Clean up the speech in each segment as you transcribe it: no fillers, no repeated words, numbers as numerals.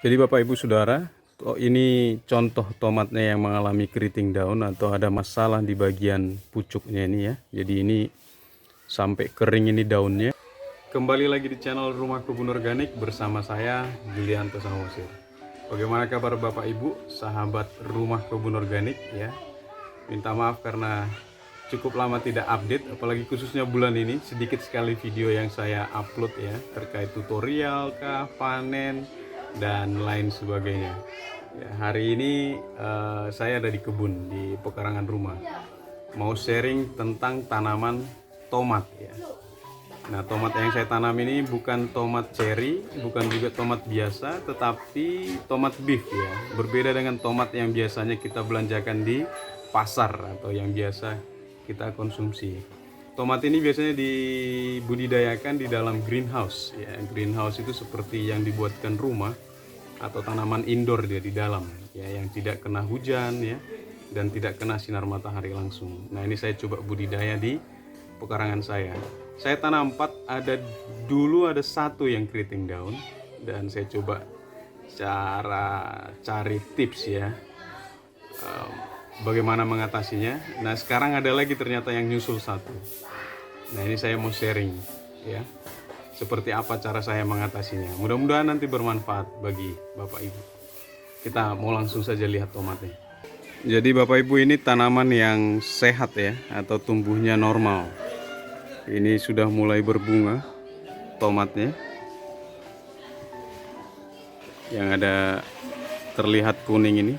Jadi Bapak Ibu Saudara, ini contoh tomatnya yang mengalami keriting daun atau ada masalah di bagian pucuknya ini ya. Jadi ini sampai kering ini daunnya. Kembali lagi di channel Rumah Kebun Organik bersama saya Julianto Samosir. Bagaimana kabar Bapak Ibu, sahabat Rumah Kebun Organik ya. Minta maaf karena cukup lama tidak update, apalagi khususnya bulan ini sedikit sekali video yang saya upload ya, terkait tutorial kah, panen dan lain sebagainya ya. Hari ini saya ada di kebun di pekarangan rumah, mau sharing tentang tanaman tomat ya. Nah, tomat yang saya tanam ini bukan tomat cherry, bukan juga tomat biasa, tetapi tomat beef ya. Berbeda dengan tomat yang biasanya kita belanjakan di pasar atau yang biasa kita konsumsi. Tomat ini biasanya dibudidayakan di dalam greenhouse ya. Greenhouse itu seperti yang dibuatkan rumah atau tanaman indoor dia di dalam ya, yang tidak kena hujan ya dan tidak kena sinar matahari langsung. Nah, ini saya coba budidaya di pekarangan saya. Saya tanam 4, dulu ada 1 yang keriting daun dan saya coba cari tips ya, bagaimana mengatasinya. Nah, sekarang ada lagi ternyata yang nyusul 1. Nah, ini saya mau sharing ya, seperti apa cara saya mengatasinya. Mudah-mudahan nanti bermanfaat bagi Bapak Ibu. Kita mau langsung saja lihat tomatnya. Jadi Bapak Ibu, ini tanaman yang sehat ya, atau tumbuhnya normal. Ini sudah mulai berbunga tomatnya, yang ada terlihat kuning ini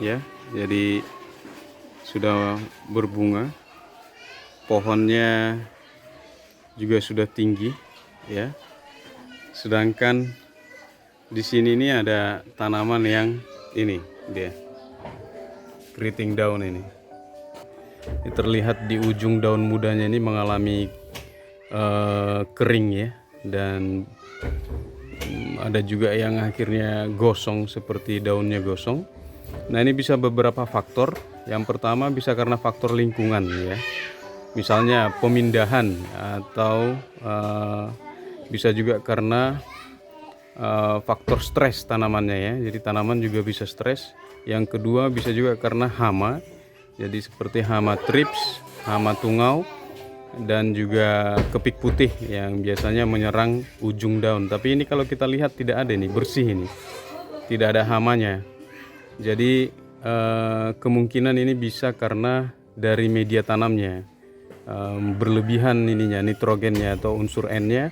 ya. Jadi sudah berbunga, pohonnya juga sudah tinggi ya. Sedangkan di sini ini ada tanaman yang ini dia keriting daun ini. Ini terlihat di ujung daun mudanya ini mengalami kering ya, dan ada juga yang akhirnya gosong seperti daunnya gosong. Nah, ini bisa beberapa faktor. Yang pertama bisa karena faktor lingkungan ya, misalnya pemindahan, atau bisa juga karena faktor stres tanamannya ya. Jadi tanaman juga bisa stres. Yang kedua bisa juga karena hama. Jadi seperti hama trips, hama tungau, dan juga kepik putih yang biasanya menyerang ujung daun. Tapi ini kalau kita lihat tidak ada, ini bersih, ini tidak ada hamanya. Jadi kemungkinan ini bisa karena dari media tanamnya, berlebihan ininya, nitrogennya atau unsur N-nya.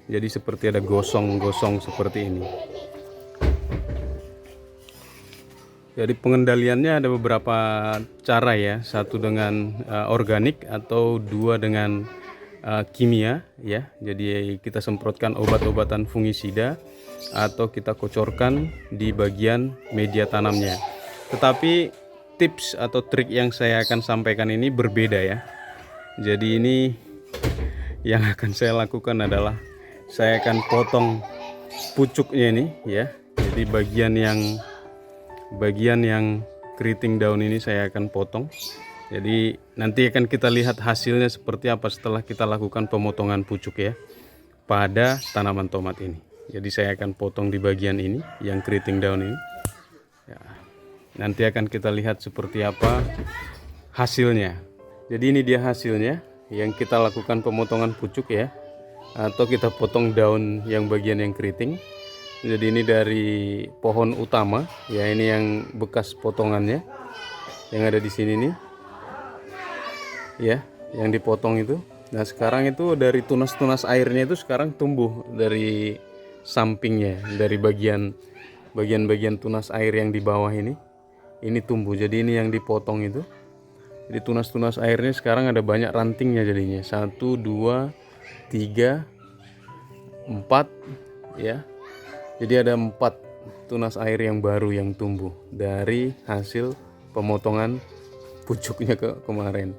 Jadi seperti ada gosong-gosong seperti ini. Jadi pengendaliannya ada beberapa cara ya. 1 dengan organik, atau 2 dengan kimia ya. Jadi kita semprotkan obat-obatan fungisida atau kita kocorkan di bagian media tanamnya. Tetapi tips atau trik yang saya akan sampaikan ini berbeda ya. Jadi ini yang akan saya lakukan adalah saya akan potong pucuknya ini ya. Jadi bagian yang keriting daun ini saya akan potong. Jadi nanti akan kita lihat hasilnya seperti apa setelah kita lakukan pemotongan pucuk ya pada tanaman tomat ini. Jadi saya akan potong di bagian ini yang keriting daun ini ya. Nanti akan kita lihat seperti apa hasilnya. Jadi ini dia hasilnya yang kita lakukan pemotongan pucuk ya, atau kita potong daun yang bagian yang keriting. Jadi ini dari pohon utama ya, ini yang bekas potongannya yang ada di sini nih ya, yang dipotong itu. Nah, sekarang itu dari tunas-tunas airnya itu sekarang tumbuh dari sampingnya, dari bagian tunas air yang di bawah ini tumbuh. Jadi ini yang dipotong itu. Jadi tunas-tunas airnya sekarang ada banyak rantingnya jadinya. 1, 2, 3, 4 ya. Jadi ada 4 tunas air yang baru yang tumbuh dari hasil pemotongan pucuknya kemarin.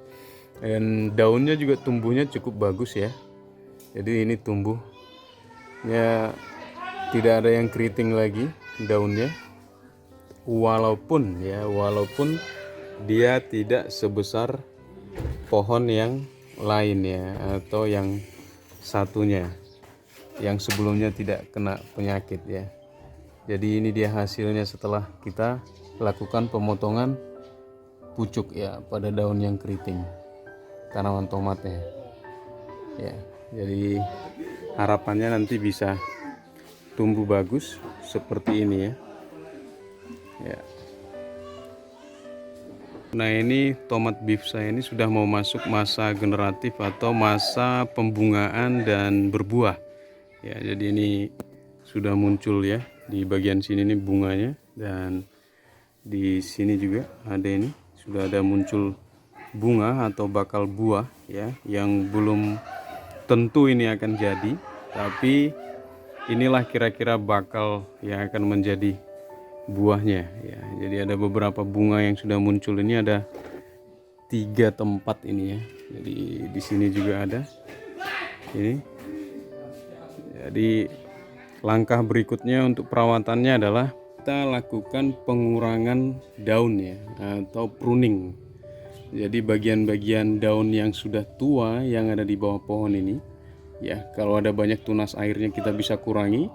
Dan daunnya juga tumbuhnya cukup bagus ya. Jadi ini tumbuhnya tidak ada yang keriting lagi daunnya. Walaupun dia tidak sebesar pohon yang lain ya, atau yang satunya yang sebelumnya tidak kena penyakit ya. Jadi ini dia hasilnya setelah kita lakukan pemotongan pucuk ya pada daun yang keriting tanaman tomatnya ya. Jadi harapannya nanti bisa tumbuh bagus seperti ini ya. Ya. Nah ini tomat beef saya ini sudah mau masuk masa generatif atau masa pembungaan dan berbuah ya. Jadi ini sudah muncul ya, di bagian sini nih bunganya, dan di sini juga ada, ini sudah ada muncul bunga atau bakal buah ya, yang belum tentu ini akan jadi, tapi inilah kira-kira bakal yang akan menjadi buahnya ya. Jadi ada beberapa bunga yang sudah muncul, ini ada 3 tempat ini ya. Jadi di sini juga ada ini. Jadi langkah berikutnya untuk perawatannya adalah kita lakukan pengurangan daun ya, atau pruning. Jadi bagian-bagian daun yang sudah tua yang ada di bawah pohon ini ya, kalau ada banyak tunas airnya kita bisa kurangi.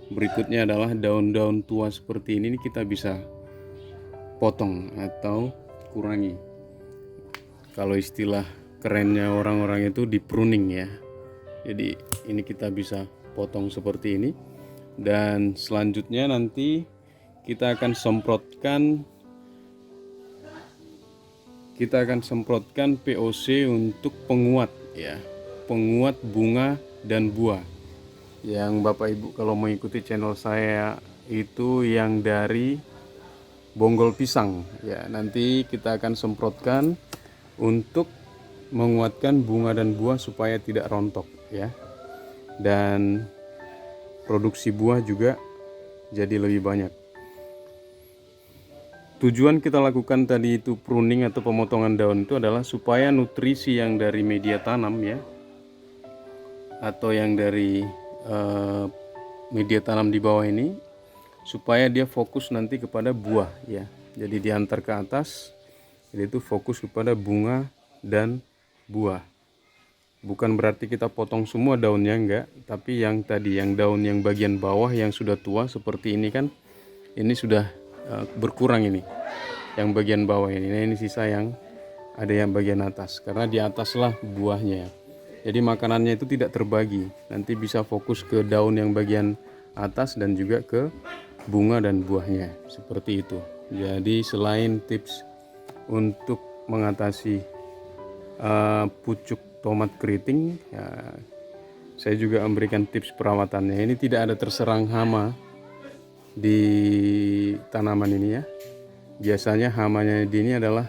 Berikutnya adalah daun-daun tua seperti ini kita bisa potong atau kurangi. Kalau istilah kerennya orang-orang itu di pruning ya. Jadi ini kita bisa potong seperti ini, dan selanjutnya nanti kita akan semprotkan POC untuk penguat ya, penguat bunga dan buah. Yang Bapak Ibu kalau mengikuti channel saya itu yang dari bonggol pisang ya, nanti kita akan semprotkan untuk menguatkan bunga dan buah supaya tidak rontok ya, dan produksi buah juga jadi lebih banyak. Tujuan kita lakukan tadi itu pruning atau pemotongan daun itu adalah supaya nutrisi yang dari media tanam ya, atau yang dari media tanam di bawah ini, supaya dia fokus nanti kepada buah ya. Jadi diantar ke atas, jadi itu fokus kepada bunga dan buah. Bukan berarti kita potong semua daunnya, enggak, tapi yang tadi, yang daun yang bagian bawah yang sudah tua seperti ini kan, ini sudah berkurang ini, yang bagian bawah ini. Nah ini sisa yang ada yang bagian atas, karena di ataslah buahnya. Jadi makanannya itu tidak terbagi, nanti bisa fokus ke daun yang bagian atas dan juga ke bunga dan buahnya, seperti itu. Jadi selain tips untuk mengatasi pucuk tomat keriting ya, saya juga memberikan tips perawatannya. Ini tidak ada terserang hama di tanaman ini ya. Biasanya hamanya di ini adalah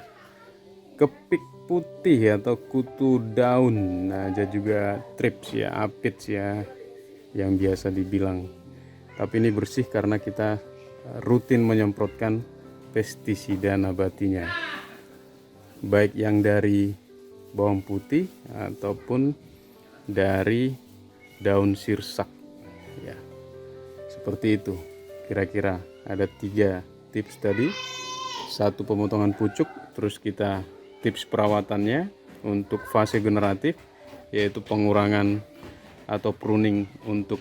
kepik putih atau kutu daun, nah ada juga trips ya, aphids ya yang biasa dibilang. Tapi ini bersih karena kita rutin menyemprotkan pestisida nabatinya, baik yang dari bawang putih ataupun dari daun sirsak ya. Seperti itu kira-kira. Ada 3 tips tadi. 1 pemotongan pucuk, terus kita tips perawatannya untuk fase generatif, yaitu pengurangan atau pruning untuk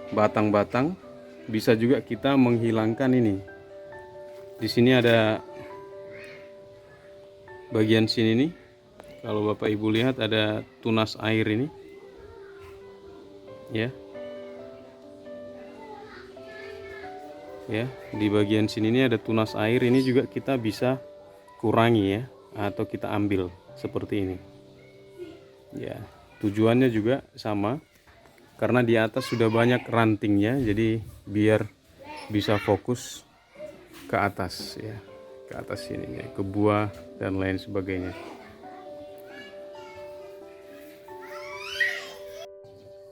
batang-batang. Bisa juga kita menghilangkan ini. Di sini ada bagian sini nih, kalau Bapak Ibu lihat ada tunas air ini ya. Ya, di bagian sini ini ada tunas air, ini juga kita bisa kurangi ya, atau kita ambil seperti ini ya. Tujuannya juga sama, karena di atas sudah banyak rantingnya, jadi biar bisa fokus ke atas ya, ke atas sini ya, ke buah dan lain sebagainya.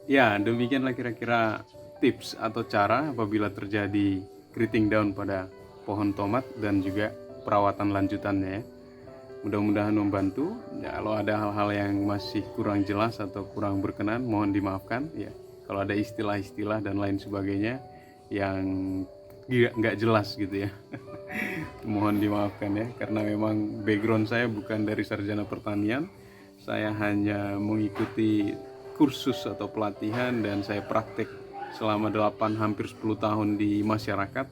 Ya, demikianlah kira-kira tips atau cara apabila terjadi keriting daun pada pohon tomat dan juga perawatan lanjutannya ya. Mudah-mudahan membantu ya. Kalau ada hal-hal yang masih kurang jelas atau kurang berkenan, mohon dimaafkan ya. Kalau ada istilah-istilah dan lain sebagainya yang nggak jelas gitu ya, mohon dimaafkan ya, karena memang background saya bukan dari sarjana pertanian. Saya hanya mengikuti kursus atau pelatihan dan saya praktek selama 8 hampir 10 tahun di masyarakat,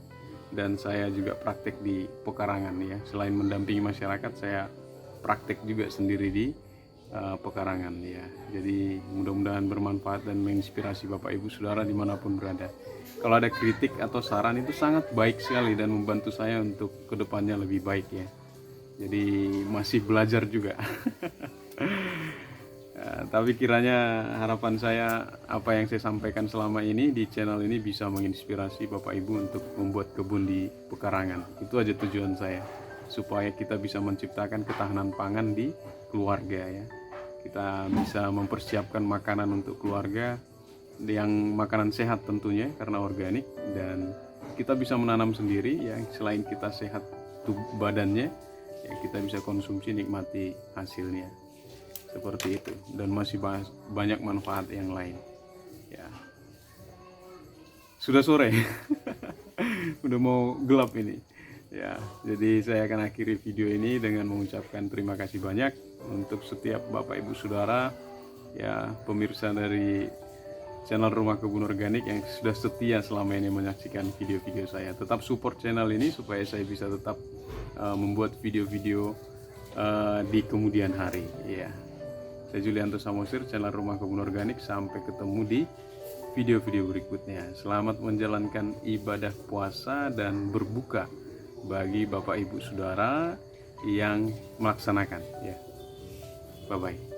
dan saya juga praktek di pekarangan ya. Selain mendampingi masyarakat, saya praktek juga sendiri di pekarangan ya. Jadi mudah-mudahan bermanfaat dan menginspirasi Bapak Ibu Saudara dimanapun berada. Kalau ada kritik atau saran itu sangat baik sekali dan membantu saya untuk kedepannya lebih baik ya. Jadi masih belajar juga. Tapi kiranya harapan saya apa yang saya sampaikan selama ini di channel ini bisa menginspirasi Bapak Ibu untuk membuat kebun di pekarangan. Itu aja tujuan saya, supaya kita bisa menciptakan ketahanan pangan di keluarga ya. Kita bisa mempersiapkan makanan untuk keluarga yang makanan sehat tentunya karena organik, dan kita bisa menanam sendiri ya. Selain kita sehat tubuh badannya ya, kita bisa konsumsi, nikmati hasilnya seperti itu, dan masih banyak manfaat yang lain ya. Sudah sore. Udah mau gelap ini ya. Jadi saya akan akhiri video ini dengan mengucapkan terima kasih banyak untuk setiap Bapak Ibu Saudara ya, pemirsa dari channel Rumah Kebun Organik yang sudah setia selama ini menyaksikan video-video saya. Tetap support channel ini supaya saya bisa tetap membuat video-video di kemudian hari ya. Saya Julianto Samosir, channel Rumah Kebun Organik. Sampai ketemu di video-video berikutnya. Selamat menjalankan ibadah puasa dan berbuka bagi Bapak Ibu Saudara yang melaksanakan ya. Bye bye.